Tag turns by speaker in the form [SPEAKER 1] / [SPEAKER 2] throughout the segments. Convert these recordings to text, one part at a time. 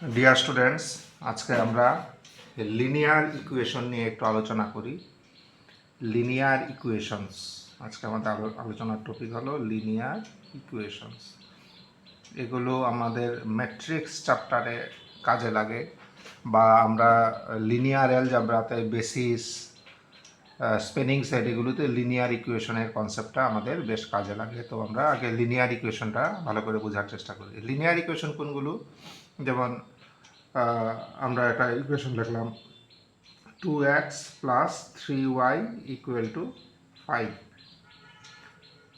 [SPEAKER 1] Dear students, আজকে আমরা linear equation নিয়ে একটু আলোচনা করি। লিনিয়ার ইকুয়েশনস আজকে আমাদের আলোচনার টপিক হলো লিনিয়ার ইকুয়েশনস। এগুলো আমাদের ম্যাট্রিক্স চ্যাপ্টারে কাজে লাগে, বা আমরা লিনিয়ার অ্যালজেব্রাতে বেসিস, স্পেনিং সেট, এগুলোতে লিনিয়ার ইকুয়েশনের কনসেপ্টটা আমাদের বেশ কাজে লাগে। তো আমরা আগে লিনিয়ার ইকুয়েশনটা ভালো করে বোঝার চেষ্টা করি। লিনিয়ার ইকুয়েশন কোনগুলো? যেমন আমরা একটা ইকুয়েশন লিখলাম 2x plus 3y equal to 5।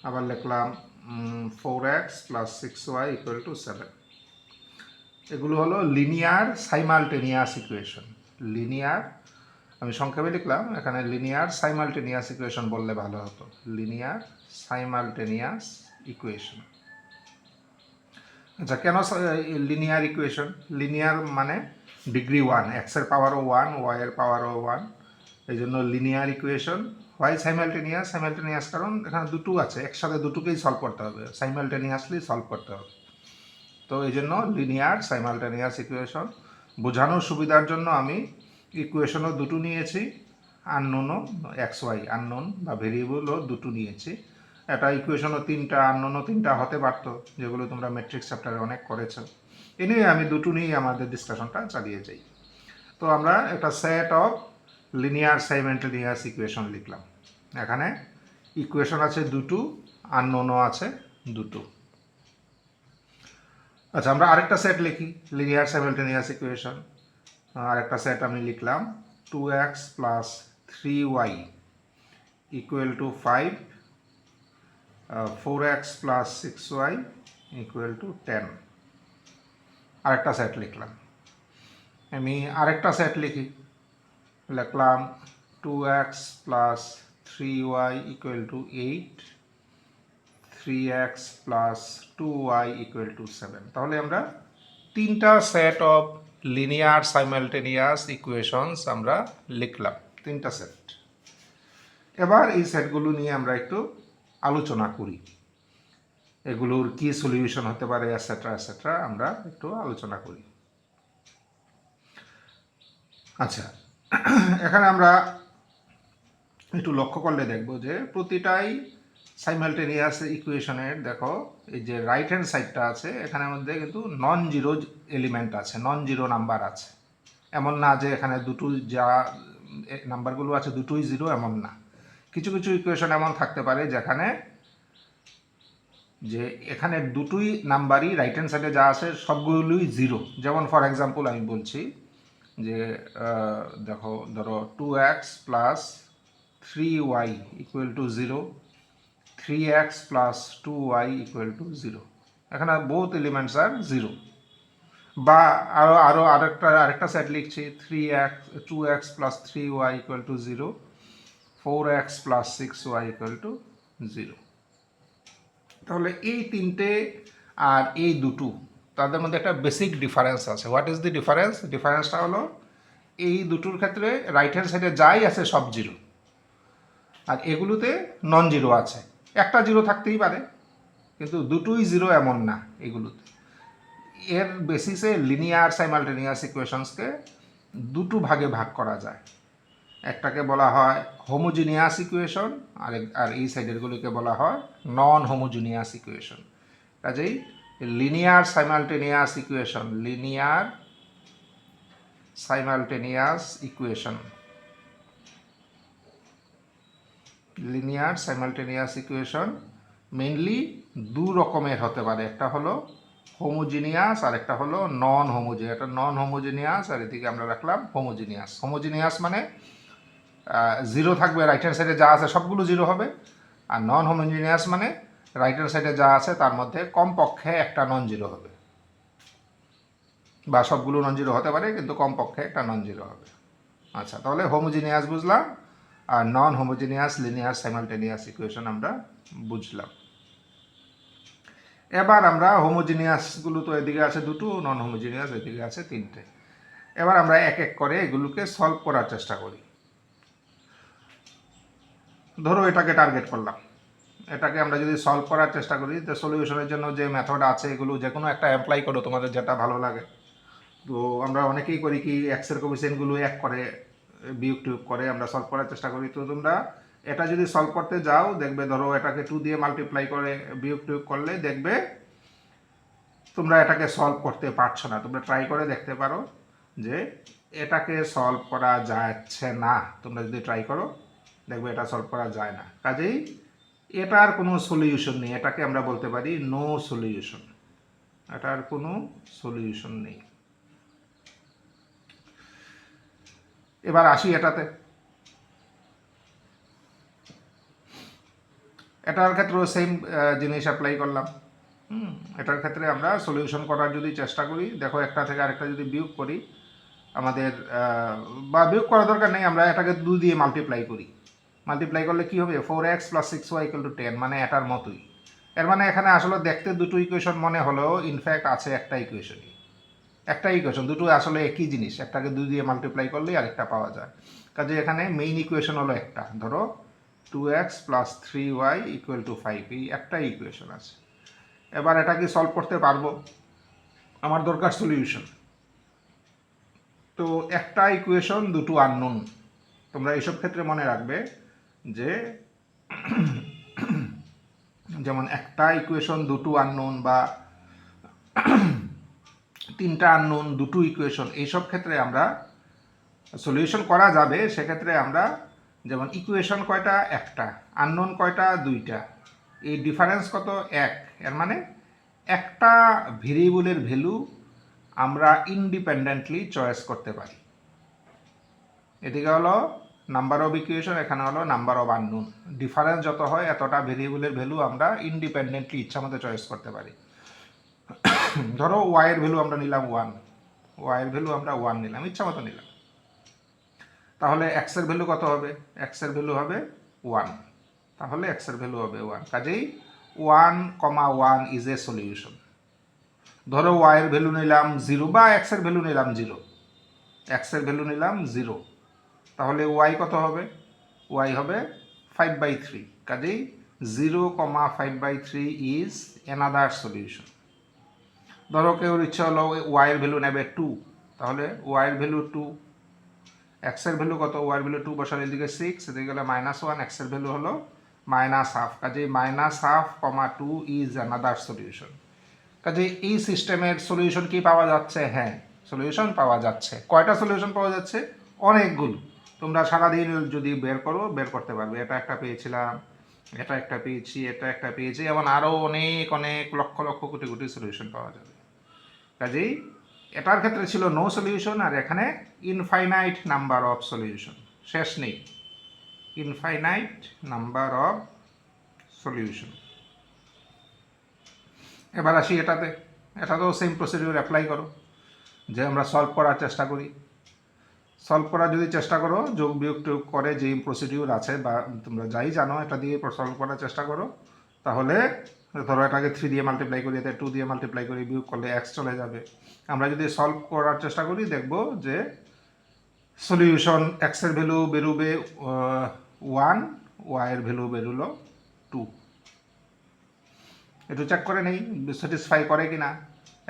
[SPEAKER 1] আবার লিখলাম 4x plus 6y equal to 7। এগুলো হলো লিনিয়ার সাইমালটেনিয়াস ইকুয়েশন। লিনিয়ার, আমি সংক্ষেপে লিখলাম এখানে লিনিয়ার সাইমালটেনিয়াস ইকুয়েশন বললে ভালো হতো। Linear simultaneous equation. আচ্ছা, কেন লিনিয়ার ইকুয়েশন? লিনিয়ার মানে ডিগ্রি 1, এক্সের পাওয়ারও 1, ওয়াইয়ের পাওয়ারও 1, এই জন্য linear equation. Why simultaneous? Simultaneous কারণ এখানে দুটো আছে, একসাথে দুটোকেই সলভ করতে হবে, সাইমালটেনিয়াসলি সলভ করতে হবে। তো এই জন্য লিনিয়ার সাইমালটেনিয়াস ইকুয়েশন। বোঝানোর সুবিধার জন্য আমি ইকুয়েশনও দুটো নিয়েছি, আননোনও, এক্স ওয়াই আননোন বা ভেরিয়েবলও দুটো নিয়েছি। একটা ইকুয়েশনও তিনটা, আননোনও তিনটা হতে পারত, যেগুলো তোমরা ম্যাট্রিক্স চ্যাপ্টারে অনেক করেছো। এ নিয়ে আমি দুটো নিয়েই আমাদের ডিসকাশনটা চালিয়ে যাই। তো আমরা একটা set of linear simultaneous equation লিখলাম। এখানে ইকুয়েশন আছে দুটো, আননোনও আছে দুটো। আচ্ছা, আমরা আরেকটা সেট লিখি লিনিয়ার সাইমালটেনিয়াস ইকুয়েশন। আরেকটা সেট আমি লিখলাম 2x plus 3y equal to 5, 4x plus 6y equal to 10। আরেকটা সেট লিখলাম। আমি আরেকটা সেট লিখলাম 2x plus 3y equal to 8, 3x plus 2y equal to 7। তাহলে আমরা তিনটা set of linear simultaneous equations আমরা লিখলাম, তিনটা সেট। এবার এই সেটগুলো নিয়ে আমরা একটু আলোচনা করি, এগুলোর কি সলিউশন হতে পারে, এটসেট্রা এটসেট্রা, আমরা একটু আলোচনা করি। আচ্ছা, এখানে আমরা একটু লক্ষ্য করলে দেখব যে প্রতিটাই সাইমালটেনিয়াস ইকুয়েশনের, দেখো এই যে রাইট হ্যান্ড সাইডটা আছে, এখানের মধ্যে কিন্তু নন জিরো এলিমেন্ট আছে, নন জিরো নাম্বার আছে। এমন না যে এখানে দুটো যা নাম্বারগুলো আছে দুটোই জিরো, এমন না। কিছু কিছু ইকুয়েশন এমন থাকতে পারে যেখানে যে এখানে দুটোই নাম্বারই রাইট হ্যান্ড সাইডে যা আছে সবগুলোই জিরো। যেমন ফর এক্সাম্পল আমি বলছি যে দেখো, ধরো 2x plus 3y equal to 0, 3x plus 2y equal to 0। এখানে বোথ এলিমেন্টস আর 0। বা আরেকটা সেট লিখছি 2x plus 3y equal to 0, 4x plus 6y equal to 0। তাহলে এই তিনটে আর এই দুটো, তাদের মধ্যে একটা বেসিক ডিফারেন্স আছে। What is the difference? ডিফারেন্সটা হলো এই দুটোর ক্ষেত্রে রাইট হ্যান্ড সাইডে যাই আছে সব জিরো, আর এগুলোতে নন জিরো আছে। একটা জিরো থাকতেই পারে, কিন্তু দুটোই জিরো এমন না এগুলোতে। এর বেসিসে লিনিয়ার সাইমালটেনিয়াস ইকুয়েশনসকে দুটো ভাগে ভাগ করা যায়। একটাকে বলা হয় হোমোজিনিয়াস ইকুয়েশন, আর এই সাইডেরগুলিকে বলা হয় নন হোমোজিনিয়াস ইকুয়েশন। কাজেই linear simultaneous equation, linear simultaneous equation, linear simultaneous equation mainly দু রকমের হতে পারে। একটা হলো হোমোজিনিয়াস আর একটা হলো নন হোমোজিনিয়াস। একটা নন হোমোজিনিয়াস আর এদিকে আমরা রাখলাম হোমোজিনিয়াস। হোমোজিনিয়াস মানে জিরো থাকবে, রাইট হ্যান্ড সাইডে যা আছে সবগুলো জিরো হবে। আর নন হোমোজিনিয়াস মানে রাইট হ্যান্ড সাইডে যা আছে তার মধ্যে কমপক্ষে একটা নন জিরো হবে, বা সবগুলো নন জিরো হতে পারে কিন্তু কমপক্ষে একটা নন জিরো হবে। আচ্ছা, তাহলে হোমোজিনিয়াস বুঝলাম, আর non homogeneous linear simultaneous equation আমরা বুঝলাম। এবার আমরা হোমোজিনিয়াসগুলো তো এদিকে আছে দুটো, নন হোমোজিনিয়াস এদিকে আছে তিনটে। এবার আমরা এক এক করে এগুলোকে সলভ করার চেষ্টা করি। ধরো এটাকে টার্গেট করলাম, এটাকে আমরা যদি সলভ করার চেষ্টা করি, তো সলিউশনের জন্য যে মেথড আছে এগুলো যে কোনো একটা অ্যাপ্লাই করো, তোমাদের যেটা ভালো লাগে। তো আমরা অনেকেই করি কি এক্সের কোফিসিয়েন্টগুলো এক করে বিয়োগ টিয়োগ করে আমরা সলভ করার চেষ্টা করি। তো তোমরা এটা যদি সলভ করতে যাও দেখবে, ধরো এটাকে 2 দিয়ে মাল্টিপ্লাই করে বিয়োগ টিয়োগ করলে দেখবে তোমরা এটাকে সলভ করতে পারছো না। তোমরা ট্রাই করে দেখতে পারো যে এটাকে সলভ করা যাচ্ছে না। তোমরা যদি ট্রাই করো দেখবে এটা সলভ করা যায় না। কাজেই এটার কোনো সলিউশন নেই, এটাকে আমরা বলতে পারি নো সলিউশন। এটার কোনো সলিউশন নেই। এবার আসি এটাতে। এটার ক্ষেত্রেও সেম জিনিস অ্যাপ্লাই করলাম। এটার ক্ষেত্রে আমরা সলিউশন করার যদি চেষ্টা করি, দেখো একটা থেকে আরেকটা যদি বিয়োগ করি আমাদের, বা বিয়োগ করার দরকার নেই, আমরা এটাকে 2 দিয়ে মাল্টিপ্লাই করি। মাল্টিপ্লাই করলে কি হবে, 4x + 6y = 10, মানে এটার মতোই। এর মানে এখানে আসলে দেখতে দুটো ইকুয়েশন মনে হলেও ইনফ্যাক্ট আছে একটা ইকুয়েশনই, একটা ইকুয়েশন, দুটো আসলে একই জিনিস। একটাকে 2 দিয়ে মাল্টিপ্লাই করলেই আরেকটা পাওয়া যায়। কাজে এখানে মেইন ইকুয়েশন হলো একটা, ধরো 2x + 3y = 5, এই একটা ইকুয়েশন আছে। এবার এটা কি সলভ করতে পারবো? আমার দরকার সলিউশন। তো একটা ইকুয়েশন, দুটো আননোন। তোমরা এইসব ক্ষেত্রে মনে রাখবে যে যেমন একটা ইকুয়েশন, দুটো আননোন, বা তিনটা আননোন, দুটো ইকুয়েশন, এইসব ক্ষেত্রে আমরা সলিউশন করা যাবে। সেক্ষেত্রে আমরা যেমন ইকুয়েশন কয়টা, একটা, আননোন কয়টা, দুইটা, এই ডিফারেন্স কত, এক। এর মানে একটা ভেরিয়েবলের ভ্যালু আমরা ইন্ডিপেন্ডেন্টলি চয়েস করতে পারি। এদিকে হলো নাম্বার অফ ইকুয়েশন, এখানে হলো নাম্বার অফ আননোন। ডিফারেন্স যত হয় এতটা ভেরিয়েবলের ভ্যালু আমরা ইন্ডিপেন্ডেন্টলি ইচ্ছা মতো চয়েস করতে পারি। ধরো ওয়াই এর ভ্যালু আমরা নিলাম 1, ওয়াই এর ভ্যালু আমরা 1 নিলাম, ইচ্ছা মতো নিলাম। তাহলে এক্স এর ভ্যালু কত হবে, এক্স এর ভ্যালু হবে 1, তাহলে এক্স এর ভ্যালু হবে 1। কাজেই 1, 1 ইজ এ সলিউশন। ধরো ওয়াই এর ভ্যালু নিলাম 0, বা এক্স এর ভ্যালু নিলাম 0, এক্স এর ভ্যালু নিলাম 0, তাহলে ওয়াই কত হবে, ওয়াই হবে 5/3। কাজেই 0, 5/3 ইজ অ্যানাদার সলিউশন। ধরো কেউ ইচ্ছা হলো ওয়াই এর ভ্যালু নেবে 2, তাহলে ওয়াই এর ভ্যালু 2, এক্স এর ভ্যালু কত, ওয়াই এর ভ্যালু 2 বসালে এদিকে 6, এদিকে গেলে -1, এক্স এর ভ্যালু হলো -1/2। কাজেই -1/2, 2 ইজ অ্যানাদার সলিউশন। কাজেই এই সিস্টেমের সলিউশন কি পাওয়া যাচ্ছে? হ্যাঁ, সলিউশন পাওয়া যাচ্ছে। কয়টা সলিউশন পাওয়া যাচ্ছে? অনেকগুলো। তোমরা সারাদিন যদি বের করো, বের করতে পারবে। এটা একটা পেয়েছিলাম, এটা একটা পেয়েছি, এটা একটা পেয়েছি, এমন আরও অনেক অনেক লক্ষ লক্ষ কোটি কোটি সলিউশন পাওয়া যাবে। কাজেই এটার ক্ষেত্রে ছিল নো সলিউশন, আর এখানে ইনফাইনাইট নাম্বার অফ সলিউশন, শেষ নেই, ইনফাইনাইট নাম্বার অফ সলিউশন। এবার আসি এটাতে। এটাতেও সেম প্রসিডিউর অ্যাপ্লাই করো, যে আমরা সলভ করার চেষ্টা করি। সলভ করার যদি চেষ্টা করো, যোগ বিয়োগ টোগ করে যে প্রসিডিউর আছে, বা তোমরা যাই জানো, এটা দিয়ে সলভ করার চেষ্টা করো, তাহলে ধরো এটাকে 3 দিয়ে মাল্টিপ্লাই করি, এতে 2 দিয়ে মাল্টিপ্লাই করি, বিয়োগ করলে এক্স চলে যাবে। আমরা যদি সলভ করার চেষ্টা করি দেখব যে সলিউশন এক্স এর ভ্যালু বেরোবে 1, ওয়াই এর ভ্যালু বেরোলো 2। একটু চেক করে নেই স্যাটিসফাই করে কি না।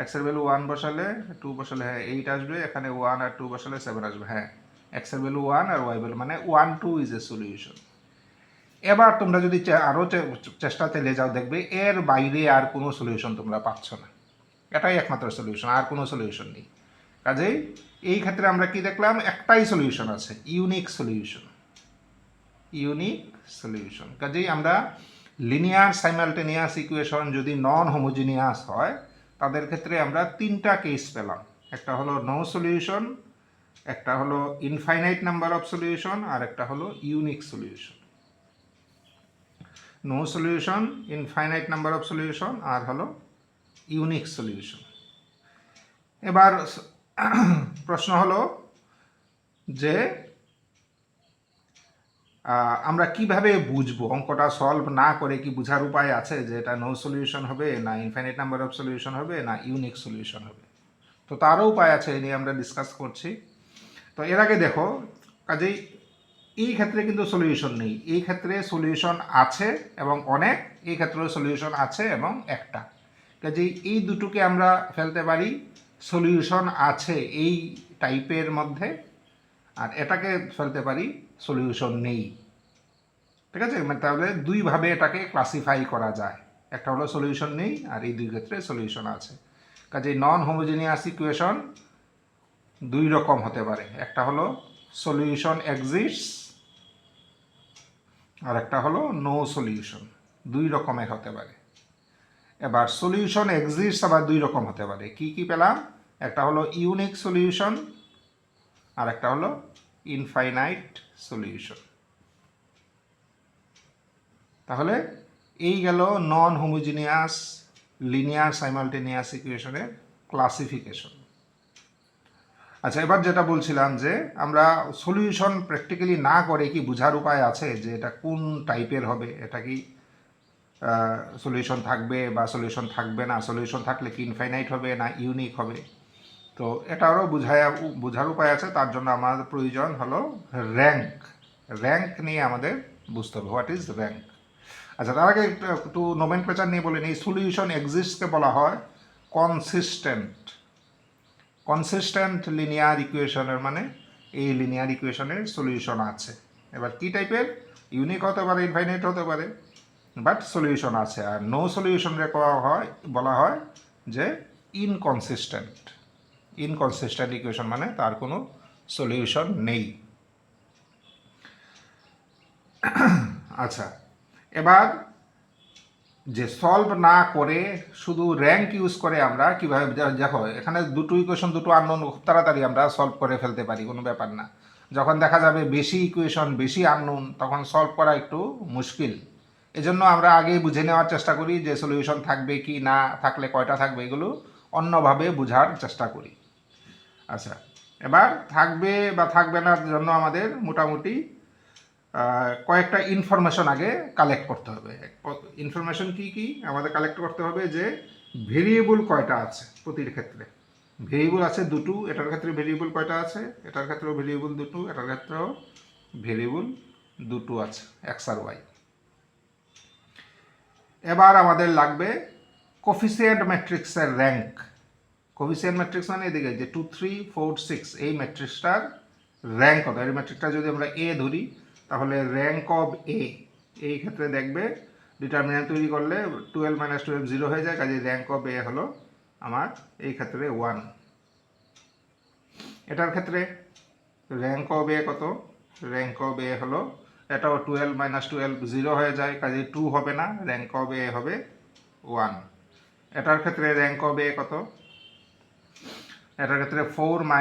[SPEAKER 1] এক্স এর ভ্যালু 1 বসালে, 2 বসালে হ্যাঁ 8 আসবে, এখানে 1 আর 2 বসালে 7 আসবে। হ্যাঁ, এক্স এর ভ্যালু 1 আর ওয়াই ভ্যালু মানে 1, 2 ইজ এ সলিউশন। এবার তোমরা যদি আরও চেষ্টা চালিয়ে যাও দেখবে এর বাইরে আর কোনো সলিউশন তোমরা পাচ্ছ না। এটাই একমাত্র সলিউশন, আর কোনো সলিউশন নেই। কাজেই এই ক্ষেত্রে আমরা কি দেখলাম, একটাই সলিউশন আছে, ইউনিক সলিউশন, ইউনিক সলিউশন। কাজেই আমরা লিনিয়ার সাইমালটেনিয়াস ইকুয়েশন যদি নন হোমোজিনিয়াস হয়, তাদের ক্ষেত্রে আমরা তিনটা কেস পেলাম। একটা হলো নো সলিউশন, একটা হলো ইনফাইনাইট নাম্বার অফ সলিউশন, আর একটা হলো unique solution. No solution, infinite number of solution, আর হলো ইউনিক সলিউশন। এবার প্রশ্ন হলো যে আমরা কিভাবে বুঝবো, অঙ্কটা সলভ না করে কি বোঝার উপায় আছে যে এটা নো সলিউশন হবে, না ইনফাইনাইট নাম্বার অফ সলিউশন হবে, না ইউনিক সলিউশন হবে? তো তারও উপায় আছে, এই নিয়ে আমরা ডিসকাস করছি। তো এর আগে দেখো, কাজেই এই ক্ষেত্রে কিন্তু সলিউশন নেই, এই ক্ষেত্রে সলিউশন আছে এবং অনেক, এই ক্ষেত্রেও সলিউশন আছে এবং একটা। কাজেই এই দুটোকে আমরা ফেলতে পারি সলিউশন আছে এই টাইপের মধ্যে, আর এটাকে ফেলতে পারি সলিউশন নেই। ঠিক আছে, মানে তাহলে দুইভাবে এটাকে ক্লাসিফাই করা যায়, একটা হলো সলিউশন নেই আর এই দুই ক্ষেত্রে সলিউশন আছে। কাজে নন হোমোজিনিয়াস ইকুয়েশন দুই রকম হতে পারে, একটা হলো সলিউশন এক্সিস্টস আর একটা হলো নো সলিউশন, দুই রকমের হতে পারে। এবার সলিউশন এক্সিস্টস আবার দুই রকম হতে পারে, কি কি পেলাম, একটা হলো ইউনিক সলিউশন আর একটা হলো ইনফাইনাইট সলিউশন। তাহলে এই গেল নন হোমোজিনিয়াস লিনিয়ার সাইমালটেনিয়াস ইকুয়েশনের ক্লাসিফিকেশন। আচ্ছা, এবার যেটা বলছিলাম যে আমরা সলিউশন প্র্যাকটিক্যালি না করে কি বোঝার উপায় আছে যে এটা কোন টাইপের হবে, এটা কি সলিউশন থাকবে বা সলিউশন থাকবে না, সলিউশন থাকলে কি ইনফাইনাইট হবে না ইউনিক হবে। তো এটারও বোঝার উপায় আছে, তার জন্য আমাদের প্রয়োজন হলো র্যাঙ্ক। র্যাঙ্ক নিয়ে আমাদের বুঝতে হবে হোয়াট ইজ র্যাঙ্ক। আচ্ছা, তার আগে একটু নোমেনক্লেচার নিয়ে বলে নিই। সলিউশন এক্সিস্টকে বলা হয় কনসিস্টেন্ট। কনসিস্টেন্ট লিনিয়ার ইকুয়েশনের মানে এই লিনিয়ার ইকুয়েশনের সলিউশন আছে। এবার কি টাইপের, ইউনিক হতে পারে, ইনফাইনাইট হতে পারে, বাট সলিউশন আছে। আর নো সলিউশনকে বলা হয় যে ইনকনসিস্টেন্ট। ইনকনসিস্টেন্ট ইকুয়েশন মানে তার কোনো সলিউশন নেই। আচ্ছা, এবার যে সলভ না করে শুধু র্যাঙ্ক ইউজ করে আমরা কীভাবে, দেখো এখানে দুটো ইকুয়েশন দুটো আননোন, খুব তাড়াতাড়ি আমরা সলভ করে ফেলতে পারি, কোনো ব্যাপার না। যখন দেখা যাবে বেশি ইকুয়েশন বেশি আননোন তখন সলভ করা একটু মুশকিল। এজন্য আমরা আগেই বুঝে নেওয়ার চেষ্টা করি যে সলিউশন থাকবে কি না, থাকলে কয়টা থাকবে, এগুলো অন্যভাবে বোঝার চেষ্টা করি। আচ্ছা, এবার থাকবে বা থাকবে না জন্য আমাদের মোটামুটি কয়েকটা ইনফরমেশন আগে কালেক্ট করতে হবে। ইনফরমেশন কি কি আমাদের কালেক্ট করতে হবে, যে ভেরিয়েবল কয়টা আছে প্রতির ক্ষেত্রে। ভেরিয়েবল আছে দুটো, এটার ক্ষেত্রে ভেরিয়েবল কয়টা আছে, এটার ক্ষেত্রেও ভেরিয়েবল দুটো, এটার ক্ষেত্রেও ভেরিয়েবল দুটো আছে, এক্স আর ওয়াই। এবার আমাদের লাগবে কোফিসিয়েন্ট ম্যাট্রিক্সের র্যাঙ্ক। কোফিসিয়েন্ট ম্যাট্রিক্স মানে এদিকে যে 2 3 4 6 এই ম্যাট্রিক্সটার র্যাঙ্ক কত। এই ম্যাট্রিক্সটা যদি আমরা এ ধরি তাহলে র্যাঙ্ক অফ এ, এই ক্ষেত্রে দেখবে ডিটারমিনেন্ট তৈরি করলে 12 - 12 0 হয়ে যায়, কাজে র্যাঙ্ক অফ এ হলো আমার এই ক্ষেত্রে 1। এটার ক্ষেত্রে র্যাঙ্ক অফ এ কত, র্যাঙ্ক অফ এ হলো, এটাও 12 - 12 0 হয়ে যায়, কাজে 2 হবে না, র্যাঙ্ক অফ এ হবে 1। এটার ক্ষেত্রে র্যাঙ্ক অফ এ কত, এটার ক্ষেত্রে 4 -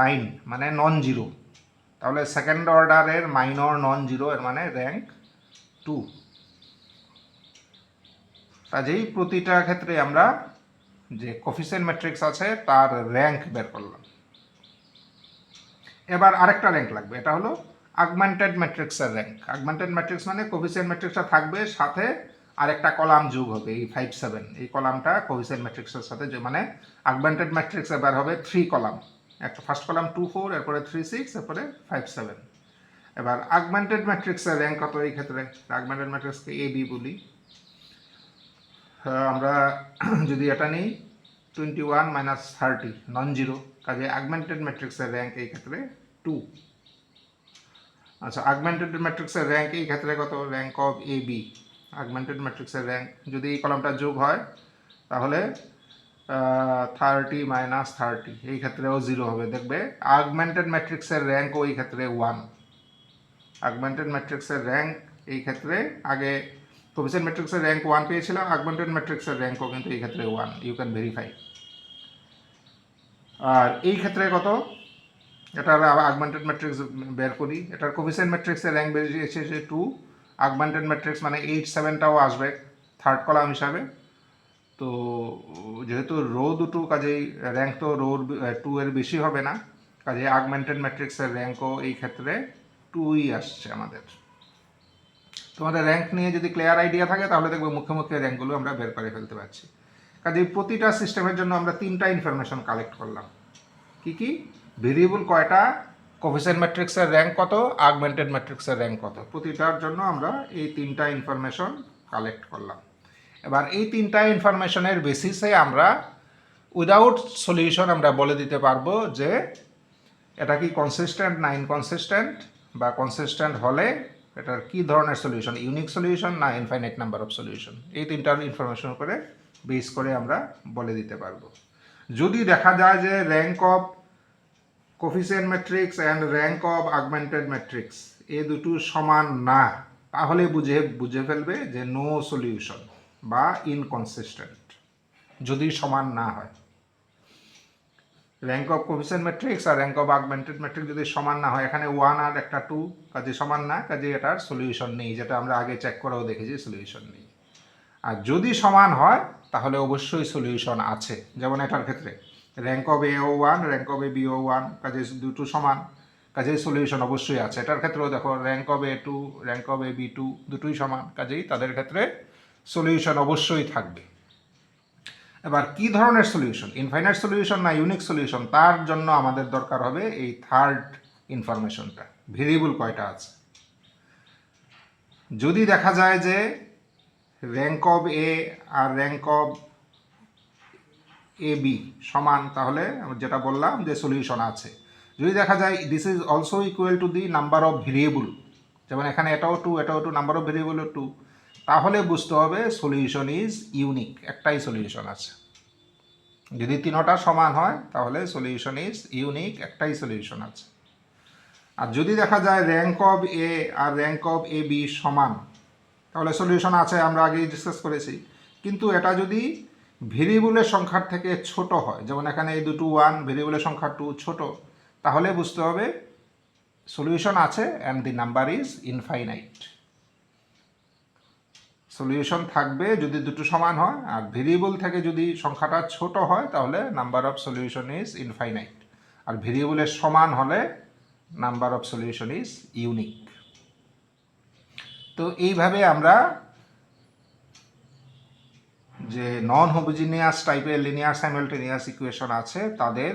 [SPEAKER 1] 9 মানে নন জিরো, তাহলে সেকেন্ড অর্ডারের মাইনর নন জিরো, এর মানে র্যাঙ্ক 2। কাজেই প্রতিটা ক্ষেত্রে আমরা যে কোফিসিয়েন্ট ম্যাট্রিক্স আছে তার র্যাঙ্ক বের করলাম। এবার আরেকটা র্যাঙ্ক লাগবে, এটা হলো আগমেন্টেড ম্যাট্রিক্সের র্যাঙ্ক। আগমেন্টেড ম্যাট্রিক্স মানে কোফিসিয়েন্ট ম্যাট্রিক্সটা থাকবে, সাথে আরেকটা কলাম যোগ হবে, এই 5 7 এই কলামটা কোফিসিয়েন্ট ম্যাট্রিক্সের সাথে, মানে আগমেন্টেড ম্যাট্রিক্স এবার হবে 3 কলাম, একটা ফার্স্ট কলাম 2 4, এরপরে 3 6, এরপরে 5 7। এবার আগমেন্টেড ম্যাট্রিক্সের র্যাঙ্ক কত এই ক্ষেত্রে, আগমেন্টেড ম্যাট্রিক্সকে এ বি বলি। আমরা যদি এটা নিই 21 - 30 নন জিরো, কাজে আগমেন্টেড ম্যাট্রিক্সের র্যাঙ্ক এই ক্ষেত্রে 2। আচ্ছা, আগমেন্টেড ম্যাট্রিক্সের র্যাঙ্ক এই ক্ষেত্রে কত, র্যাঙ্ক অফ এ বি। আগমেন্টেড ম্যাট্রিক্সের র্যাঙ্ক যদি এই কলামটা যোগ হয় তাহলে 30 - 30 এই ক্ষেত্রেও 0 হবে, দেখবে আগমেন্টেড ম্যাট্রিক্সের র্যাঙ্ক ওই ক্ষেত্রে 1। আগমেন্টেড ম্যাট্রিক্সের র্যাঙ্ক এই ক্ষেত্রে, আগে কোফিসিয়েন্ট ম্যাট্রিক্সের র্যাঙ্ক 1 পেয়েছিলাম, আগমেন্টেড ম্যাট্রিক্সের র্যাঙ্কও কিন্তু এই ক্ষেত্রে 1, ইউ ক্যান ভেরিফাই। আর এই ক্ষেত্রে কত, এটার আগমেন্টেড ম্যাট্রিক্স বের করি, এটার কোফিসিয়েন্ট ম্যাট্রিক্সের র্যাঙ্ক বেরিয়েছে 2, আগমেন্টেড ম্যাট্রিক্স মানে 8 7টাও আসবে থার্ড কলাম হিসাবে। তো যেহেতু রো দুটো, কাজেই র্যাঙ্ক তো রোর 2 এর বেশি হবে না, কাজেই আগমেন্টেড ম্যাট্রিক্সের র্যাঙ্কও এই ক্ষেত্রে 2ই আসছে আমাদের। তোমাদের র্যাঙ্ক নিয়ে যদি ক্লিয়ার আইডিয়া থাকে তাহলে দেখবো মুখ্য মুখ্য র্যাঙ্কগুলো আমরা বের করে ফেলতে পারছি। কাজেই প্রতিটা সিস্টেমের জন্য আমরা 3টা ইনফরমেশন কালেক্ট করলাম। কি কি, ভেরিয়েবল কয়টা, কোফিসিয়েন্ট ম্যাট্রিক্সের র্যাঙ্ক কত, আগমেন্টেড ম্যাট্রিক্সের র্যাঙ্ক কত, প্রতিটার জন্য আমরা এই 3টা ইনফরমেশন কালেক্ট করলাম। এবার এই 3টা ইনফরমেশনের বেসিসে আমরা উইদাউট সলিউশন আমরা বলে দিতে পারবো যে এটা কি কনসিস্টেন্ট না ইনকনসিস্টেন্ট, বা কনসিস্টেন্ট হলে এটার কি ধরনের সলিউশন, ইউনিক সলিউশন না ইনফাইনাইট নাম্বার অফ সলিউশন, এই তিনটার ইনফরমেশন করে বেস করে আমরা বলে দিতে পারবো। যদি দেখা যায় যে rank of coefficient matrix and rank of augmented matrix এই দুটো সমান না, তাহলে বুঝে ফেলবে যে নো সলিউশন বা ইনকনসিস্টেন্ট, যদি সমান না হয়। র্যাঙ্ক অফ কোফিসিয়েন্ট ম্যাট্রিক্স আর র্যাঙ্ক অফ অগমেন্টেড ম্যাট্রিক্স যদি সমান না হয়, এখানে 1 আর একটা 2 কাজে সমান না, কাজে এটার সলিউশন নেই, যেটা আমরা আগে চেক করেও দেখেছি সলিউশন নেই। আর যদি সমান হয় তাহলে অবশ্যই সলিউশন আছে। যেমন এটার ক্ষেত্রে র্যাঙ্ক অফ এ ও 1, র্যাঙ্ক অফ এ বি ও 1, কাজে দুটো সমান, কাজেই সলিউশন অবশ্যই আছে। এটার ক্ষেত্রেও দেখো rank of A 2, rank of A B 2 দুটোই সমান, কাজেই তাদের ক্ষেত্রে সলিউশন অবশ্যই থাকবে। এবার কি ধরনের সলিউশন, ইনফাইনাইট সলিউশন না ইউনিক সলিউশন, তার জন্য আমাদের দরকার হবে এই থার্ড ইনফরমেশনটা, ভেরিয়েবল কয়টা আছে। যদি দেখা যায় যে র্যাঙ্ক অফ এ আর র্যাঙ্ক অফ এ বি সমান, তাহলে যেটা বললাম যে সলিউশন আছে। যদি দেখা যায় this is also equal to the number of variable, যেমন এখানে এটাও 2 এটাও 2, নাম্বার অফ ভেরিয়েবলও 2, তাহলে বুঝতে হবে সলিউশন ইজ ইউনিক, একটাই সলিউশন আছে। যদি তিনটা সমান হয় তাহলে সলিউশন ইজ ইউনিক, একটাই সলিউশন আছে। আর যদি দেখা যায় র্যাঙ্ক অফ এ আর র্যাঙ্ক অফ এ বি সমান, তাহলে সলিউশন আছে, আমরা আগেই ডিসকাস করেছি। কিন্তু এটা যদি ভেরিয়েবলের সংখ্যার থেকে ছোট হয়, যেমন এখানে এই দুটো 1, ভেরিয়েবলের সংখ্যা 2 ছোট, তাহলে বুঝতে হবে সলিউশন আছে and the number is infinite. Solution থাকবে যদি দুটো সমান হয়, আর ভেরিয়েবল থেকে যদি সংখ্যাটা ছোট হয় তাহলে number of solution is infinite, আর ভেরিয়েবলের সমান হলে number of solution is unique. তো এইভাবে আমরা যে নন হোমোজিনিয়াস টাইপের লিনিয়ার সাইমালটেনিয়াস ইকুয়েশন আছে তাদের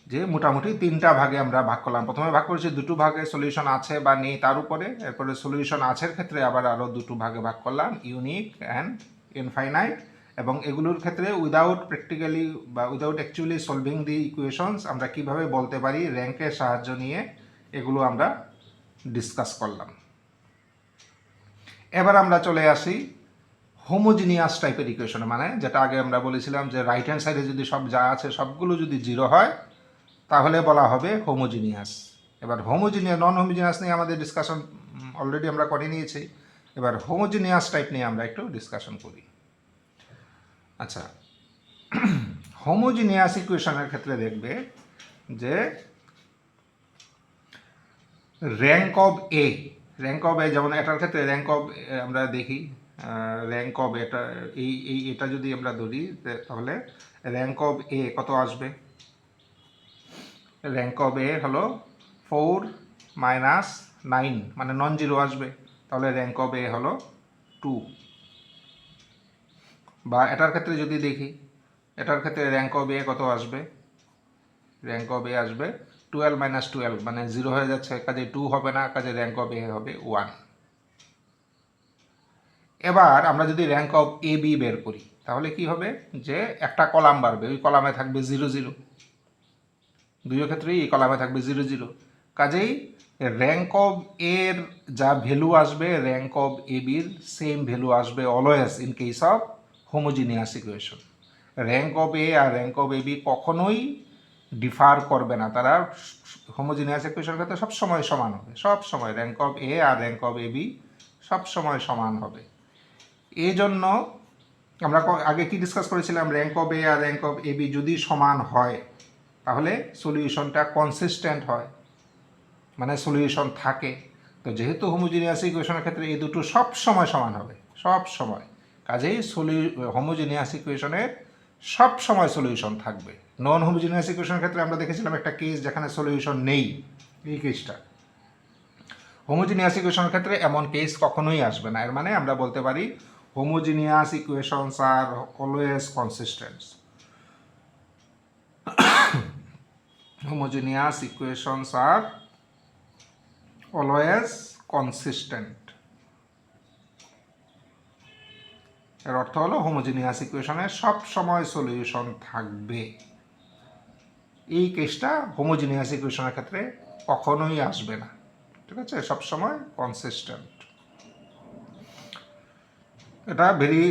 [SPEAKER 1] যে মোটামুটি তিনটা ভাগে আমরা ভাগ করলাম। প্রথমে ভাগ করেছি দুটো ভাগে সলিউশন আছে বা নেই তার উপরে, এরপরে সলিউশন আছের ক্ষেত্রে আবার আরও দুটো ভাগে ভাগ করলাম, ইউনিক অ্যান্ড ইনফাইনাইট, এবং এগুলোর ক্ষেত্রে উইদাউট প্র্যাকটিক্যালি বা উইদাউট অ্যাকচুয়ালি সলভিং দি ইকুয়েশনস আমরা কিভাবে বলতে পারি র্যাঙ্কের সাহায্য নিয়ে, এগুলো আমরা ডিসকাস করলাম। এবার আমরা চলে আসি হোমোজিনিয়াস টাইপের ইকুয়েশনে, মানে যেটা আগে আমরা বলেছিলাম যে রাইট হ্যান্ড সাইডে যদি সব যা আছে সবগুলো যদি 0 হয় তাহলে বলা হবে হোমোজিনিয়াস। এবার হোমোজিনিয়াস নন হোমোজিনিয়াস নিয়ে আমাদের ডিসকাশন অলরেডি আমরা করে নিয়েছি, এবার হোমোজিনিয়াস টাইপ নিয়ে আমরা একটু ডিসকাশন করি। আচ্ছা, হোমোজিনিয়াস ইকুয়েশনের ক্ষেত্রে দেখবে যে র্যাঙ্ক অফ এ, যেমন এটার ক্ষেত্রে র্যাঙ্ক অফ আমরা দেখি, র্যাঙ্ক অফ এটা যদি আমরা ধরি তাহলে র্যাঙ্ক অফ এ কত আসবে, র্যাঙ্ক অফ এ হলো 4 - 9 মানে নন জিরো আসবে, তাহলে র্যাঙ্ক অফ এ হলো 2। বা এটার ক্ষেত্রে যদি দেখি, এটার ক্ষেত্রে র্যাঙ্ক অফ এ কত আসবে, র্যাঙ্ক অফ এ আসবে 12 - 12 মানে 0 হয়ে যাচ্ছে, কাজে 2 হবে না, কাজে র্যাঙ্ক অফ এ হবে 1। এবার আমরা যদি র্যাঙ্ক অফ এ বি বের করি তাহলে কি হবে, যে একটা কলাম বাড়বে, ওই কলামে থাকবে 0 0, দুইও ক্ষেত্রেই এই কলামে থাকবে 0 0, কাজেই র্যাঙ্ক অফ এর যা ভ্যালু আসবে র্যাঙ্ক অফ এ বির সেম ভ্যালু আসবে always in case of homogeneous equation. Rank of A আর র্যাঙ্ক অফ এ বি কখনোই ডিফার করবে না, তারা হোমোজিনিয়াস ইকুয়েশনের ক্ষেত্রে সবসময় সমান হবে, সবসময় র্যাঙ্ক অফ এ আর র্যাঙ্ক অফ এ বি সবসময় সমান হবে। এই জন্য আমরা আগে কি ডিসকাস করেছিলাম, র্যাঙ্ক অফ এ আর র্যাঙ্ক অফ এ বি যদি সমান হয় তাহলে সলিউশনটা কনসিস্টেন্ট হয়, মানে সলিউশন থাকে। তো যেহেতু হোমোজিনিয়াস ইকুয়েশনের ক্ষেত্রে এই দুটো সব সময় সমান হবে, সব সময়, কাজেই হোমোজিনিয়াস ইকুয়েশনের সব সময় সলিউশন থাকবে। নন হোমোজিনিয়াস ইকুয়েশনের ক্ষেত্রে আমরা দেখেছিলাম একটা কেস যেখানে সলিউশন নেই, এই কেসটা। হোমোজিনিয়াস ইকুয়েশনের ক্ষেত্রে এমন কেস কখনোই আসবে না, এর মানে আমরা বলতে পারি homogeneous equations are always consistent. homogeneous equations are always consistent. এর অর্থ হলো হোমোজিনিয়াস ইকুয়েশনের সব সময় সলিউশন থাকবে। এই কেসটা হোমোজিনিয়াস ইকুয়েশনের ক্ষেত্রে কখনোই আসবে না, ঠিক আছে, সবসময় কনসিস্টেন্ট। এটা ভেরি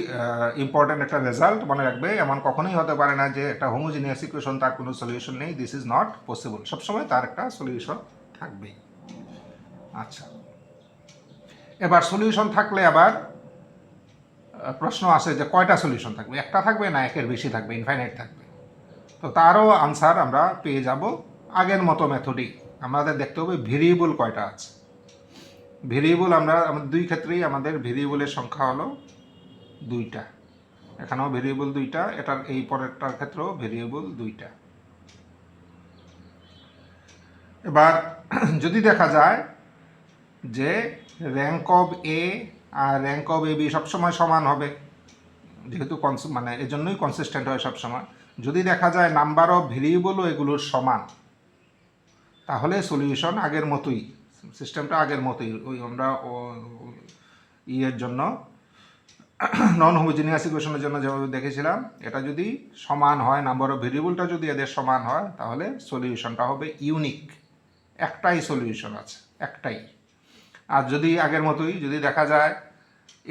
[SPEAKER 1] ইম্পর্ট্যান্ট একটা রেজাল্ট, মনে রাখবে। এমন কখনোই হতে পারে না যে একটা হোমোজিনিয়াস ইকুয়েশন তার কোনো সলিউশন নেই, দিস ইজ নট পসিবল, সবসময় তার একটা সলিউশন থাকবেই। আচ্ছা, এবার সলিউশন থাকলে আবার প্রশ্ন আসে যে কয়টা সলিউশন থাকবে, একটা থাকবে না একের বেশি থাকবে, ইনফাইনাইট থাকবে। তো তারও আনসার আমরা পেয়ে যাব আগের মতো মেথডই। আমাদের দেখতে হবে ভেরিয়েবল কয়টা আছে। ভেরিয়েবল আমরা দুই ক্ষেত্রেই আমাদের ভেরিয়েবলের সংখ্যা হলো 2টা, এখানেও ভেরিয়েবল 2টা, এটার এই পরেরটার ক্ষেত্রেও ভেরিয়েবল 2টা। এবার যদি দেখা যায় যে র্যাঙ্ক অফ এ আর র্যাঙ্ক অফ এ বি সবসময় সমান হবে, যেহেতু মানে এজন্যই কনসিস্টেন্ট হয় সবসময়। যদি দেখা যায় নাম্বার অফ ভেরিয়েবলও এগুলোর সমান, তাহলে সলিউশন আগের মতোই, সিস্টেমটা আগের মতোই। ওই আমরা ইয়ের জন্য নন হোমোজিনিয়াস ইকুয়েশনের জন্য যেভাবে দেখেছিলাম, এটা যদি সমান হয়, নাম্বার অফ ভেরিয়েবলটা যদি এদের সমান হয়, তাহলে সলিউশনটা হবে ইউনিক, একটাই সলিউশন আছে, একটাই। আর যদি আগের মতোই যদি দেখা যায়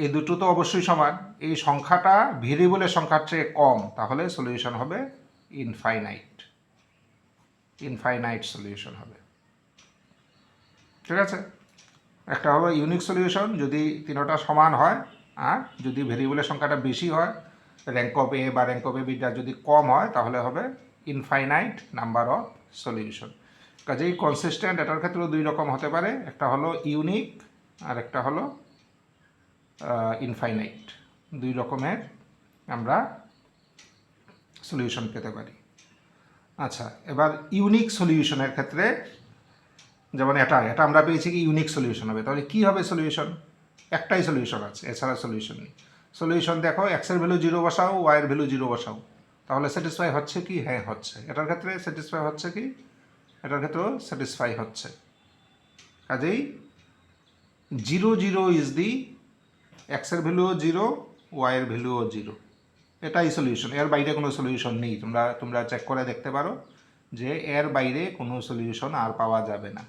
[SPEAKER 1] এই দুটো তো অবশ্যই সমান, এই সংখ্যাটা ভেরিয়েবলের সংখ্যার চেয়ে কম, তাহলে সলিউশন হবে ইনফাইনাইট, ইনফাইনাইট সলিউশন হবে, ঠিক আছে। একটা হবে ইউনিক সলিউশন যদি তিনটা সমান হয়, আর যদি ভেরিয়েবলের সংখ্যাটা বেশি হয়, র্যাঙ্ক অফ এ বা র্যাঙ্ক অফ এ বিটা যদি কম হয়, তাহলে হবে ইনফাইনাইট নাম্বার অফ সলিউশন। কাজেই কনসিস্টেন্ট এটার ক্ষেত্রেও দুই রকম হতে পারে, একটা হলো ইউনিক আর একটা হলো ইনফাইনাইট। দুই রকমের আমরা সলিউশন পেতে পারি। আচ্ছা, এবার ইউনিক সলিউশনের ক্ষেত্রে যেমন এটা আমরা পেয়েছি কি ইউনিক সলিউশন হবে, তাহলে কি হবে সলিউশন? একটাই সলিউশন আছে, এছাড়া সলিউশন নেই। সলিউশন দেখো, এক্সের ভ্যালু 0 বসাও, ওয়াইয়ের ভ্যালু 0 বসাও, তাহলে স্যাটিসফাই হচ্ছে কি? হ্যাঁ হচ্ছে। এটার ক্ষেত্রে স্যাটিসফাই হচ্ছে কি? এটার ক্ষেত্রেও স্যাটিসফাই হচ্ছে। কাজেই 0 0 ইজ দি, এক্সের ভ্যালুও 0, ওয়াইয়ের ভ্যালুও 0, এটাই সলিউশন। এর বাইরে কোনো সলিউশন নেই। তোমরা চেক করে দেখতে পারো যে এর বাইরে কোনো সলিউশন আর পাওয়া যাবে না।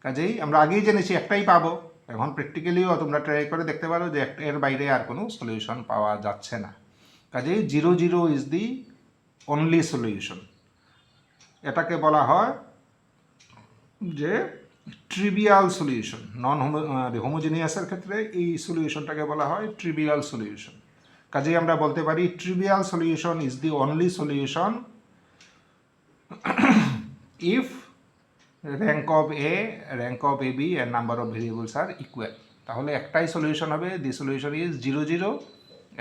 [SPEAKER 1] কাজেই আমরা আগেই জেনেছি একটাই পাবো, এখন প্র্যাকটিক্যালিও তোমরা ট্রাই করে দেখতে পারো যে এর বাইরে আর কোনো সলিউশন পাওয়া যাচ্ছে না। কাজেই 0 0 ইজ দি অনলি সলিউশন। এটাকে বলা হয় যে ট্রিভিয়াল সলিউশন। নন হোমোজিনিয়াসের ক্ষেত্রে এই সলিউশনটাকে বলা হয় ট্রিভিয়াল সলিউশন। কাজেই আমরা বলতে পারি trivial solution is the only solution if rank of A, rank of A B এর নাম্বার অফ ভেরিয়েবলস আর ইকুয়াল। তাহলে একটাই সলিউশন হবে, দি সলিউশন ইজ 0 0,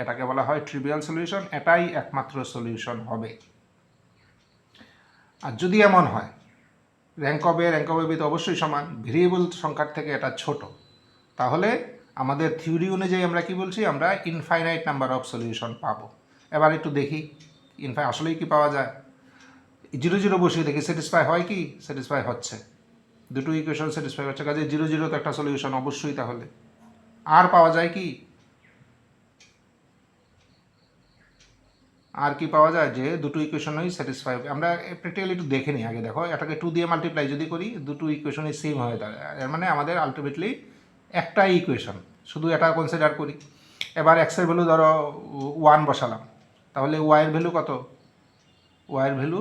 [SPEAKER 1] এটাকে বলা হয় ট্রিভিয়াল সলিউশন, এটাই একমাত্র সলিউশন হবে। আর যদি এমন হয় rank of A, rank of A B তো অবশ্যই সমান, ভেরিয়েবল সংখ্যার থেকে এটা ছোট, তাহলে আমাদের থিওরি অনুযায়ী আমরা কি বলছি? আমরা ইনফাইনাইট নাম্বার অফ সলিউশন পাবো। এবার একটু দেখি আসলেই কি পাওয়া যায়। 0 0 বসিয়ে দেখি স্যাটিসফাই হয় কি? স্যাটিসফাই হচ্ছে, দুটো ইকুয়েশন স্যাটিসফাই হচ্ছে। কাজে 0 0 তো একটা সলিউশন অবশ্যই। তাহলে আর পাওয়া যায় কি? আর কি পাওয়া যায়? যে দুটো ইকুয়েশনই স্যাটিসফাই হবে। আমরা প্র্যাকটিক্যালি একটু দেখে নিই আগে। দেখো, এটাকে 2 দিয়ে মাল্টিপ্লাই যদি করি, দুটো ইকুয়েশনই সেম হয়ে দাঁড়ায়, এর মানে আমাদের আলটিমেটলি একটাই ইকুয়েশন, শুধু এটা কনসিডার করি। এবার এক্সের ভ্যালু ধরো 1 বসালাম, তাহলে ওয়াইয়ের ভ্যালু কত? ওয়াইয়ের ভ্যালু,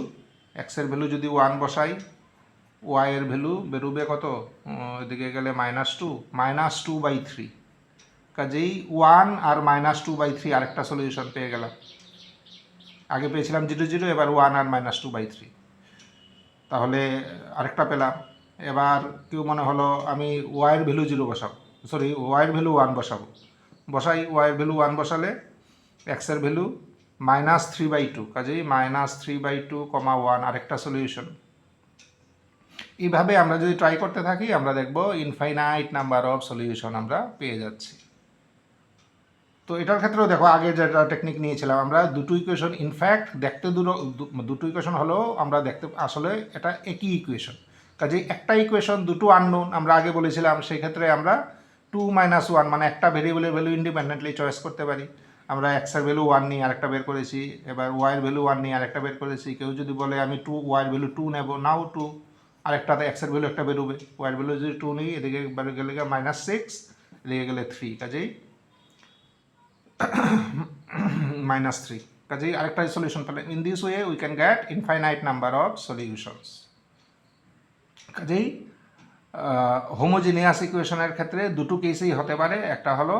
[SPEAKER 1] এক্সের ভ্যালু যদি 1 বসাই, ওয়াইয়ের ভ্যালু বেরোবে কত? এদিকে গেলে -2/3। কাজেই 1 আর -2/3 আরেকটা সলিউশন পেয়ে গেলাম। আগে পেয়েছিলাম 0 0, এবার 1 আর -2/3, তাহলে আরেকটা পেলাম। এবার কেউ মনে হলো আমি ওয়াইয়ের ভ্যালু 0 বসাবো, সরি ওয়াইয়ের ভ্যালু 1 বসাবো। বসাই, ওয়াইয়ের ভ্যালু 1 বসালে এক্সের ভ্যালু -3/2, কাজেই -3/2, 1 আরেকটা সলিউশন। এইভাবে আমরা যদি ট্রাই করতে থাকি, আমরা দেখব ইনফাইনাইট নাম্বার অফ সলিউশন আমরা পেয়ে যাচ্ছি। তো এটার ক্ষেত্রেও দেখো, আগে যেটা টেকনিক নিয়েছিলাম আমরা, দুটো ইকুয়েশন ইনফ্যাক্ট দেখতে দুটো ইকুয়েশন হলেও আমরা দেখতে আসলে এটা একই ইকুয়েশন। কাজে একটা ইকুয়েশন দুটো আননোন আমরা আগে বলেছিলাম, সেই ক্ষেত্রে আমরা 2 - 1 মানে একটা ভেরিয়েবলের ভ্যালু ইন্ডিপেন্ডেন্টলি চয়েস করতে পারি। আমরা এক্সের ভ্যালু 1 নিয়ে আরেকটা বের করেছি, এবার ওয়াইয়ের ভ্যালু 1 নিয়ে আরেকটা বের করেছি। কেউ যদি বলে আমি ওয়াইয়ের ভ্যালু 2 নেব, নাও 2, আরেকটাতে এক্সের ভ্যালু একটা বেরোবে। ওয়াইয়ের ভ্যালু যদি 2 নিই, এদিকে গেলে -6, এদিকে গেলে 3, কাজেই -3, কাজেই আরেকটা সলিউশন পেলে। In this way we can get infinite number of solutions. কাজেই হোমোজিনিয়াস ইকুয়েশনের ক্ষেত্রে দুটো কেসেই হতে পারে। একটা হলো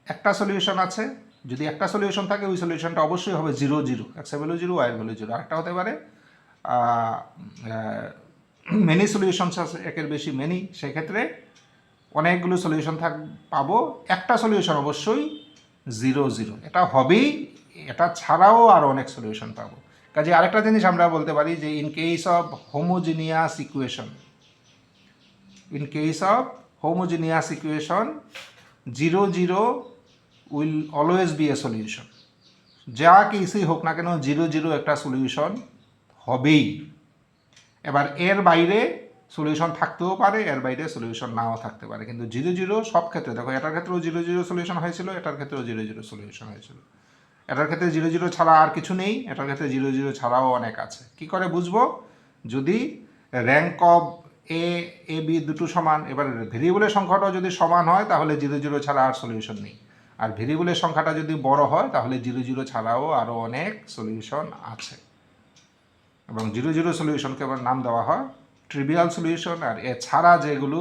[SPEAKER 1] একটা সলিউশন আছে, যদি একটা সলিউশন থাকে ওই সলিউশনটা অবশ্যই হবে 0 0, এক্সের ভ্যালু 0, ওয়াইয়ের ভ্যালু 0। আরেকটা হতে পারে মেনি সলিউশনস আছে, একের বেশি মেনি, সেক্ষেত্রে অনেকগুলো সলিউশন পাবো, একটা সলিউশন অবশ্যই 0 0, এটা হবেই। এটা ছাড়াও আরও অনেক সলিউশন পাবো। কাজে আরেকটা জিনিস আমরা বলতে পারি যে in case of homogeneous equation, in case of homogeneous equation 0 0 will always be a solution. যা কেসই হোক না কেন 0 0 একটা সলিউশন হবেই। এবার এর বাইরে সলিউশন থাকতেও পারে, এর বাইরে সলিউশন নাও থাকতে পারে, কিন্তু 0 0 সব ক্ষেত্রে, দেখো এটার ক্ষেত্রেও 0 0 সলিউশন হয়েছিল, এটার ক্ষেত্রেও 0 0 সলিউশন হয়েছিল। এটার ক্ষেত্রে 0 0 ছাড়া আর কিছু নেই, এটার ক্ষেত্রে 0 0 ছাড়াও অনেক আছে। কি করে বুঝবো? যদি র্যাঙ্ক অফ এ বি দুটো সমান, এবার ভেরিয়েবলের সংখ্যাটাও যদি সমান হয় তাহলে 0 0 ছাড়া আর সলিউশন নেই। আর ভেরিয়েবলের সংখ্যাটা যদি বড় হয় তাহলে 0 0 ছাড়াও আরও অনেক সলিউশন আছে। এবং 0 0 সলিউশনকে আবার নাম দেওয়া হয় ট্রিভিয়াল সলিউশন, আর এছাড়া যেগুলো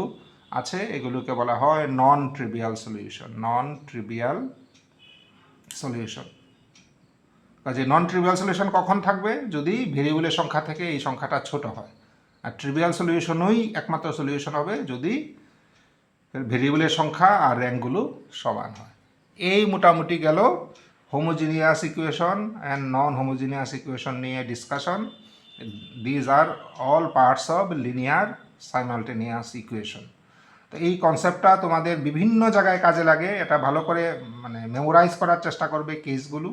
[SPEAKER 1] আছে এগুলোকে বলা হয় non trivial solution. Non trivial solution, কাজে নন ট্রিভিয়াল সলিউশন কখন থাকবে? যদি ভেরিয়েবলের সংখ্যা থেকে এই সংখ্যাটা ছোট হয়। আর ট্রিভিয়াল সলিউশনই একমাত্র সলিউশন হবে যদি ভেরিয়েবলের সংখ্যা আর র্যাঙ্কগুলো সমান হয়। এই মোটামুটি গেল homogeneous equation and non homogeneous equation নিয়ে discussion. These are all parts of linear simultaneous equation. তো এই কনসেপ্টটা তোমাদের বিভিন্ন জায়গায় কাজে লাগে, এটা ভালো করে মানে মেমোরাইজ করার চেষ্টা করবে কেসগুলো।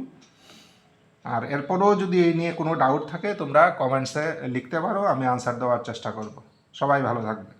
[SPEAKER 1] আর এরপরেও যদি এই নিয়ে কোনো ডাউট থাকে তোমরা কমেন্টসে লিখতে পারো, আমি আনসার দেওয়ার চেষ্টা করব। সবাই ভালো থাকবে।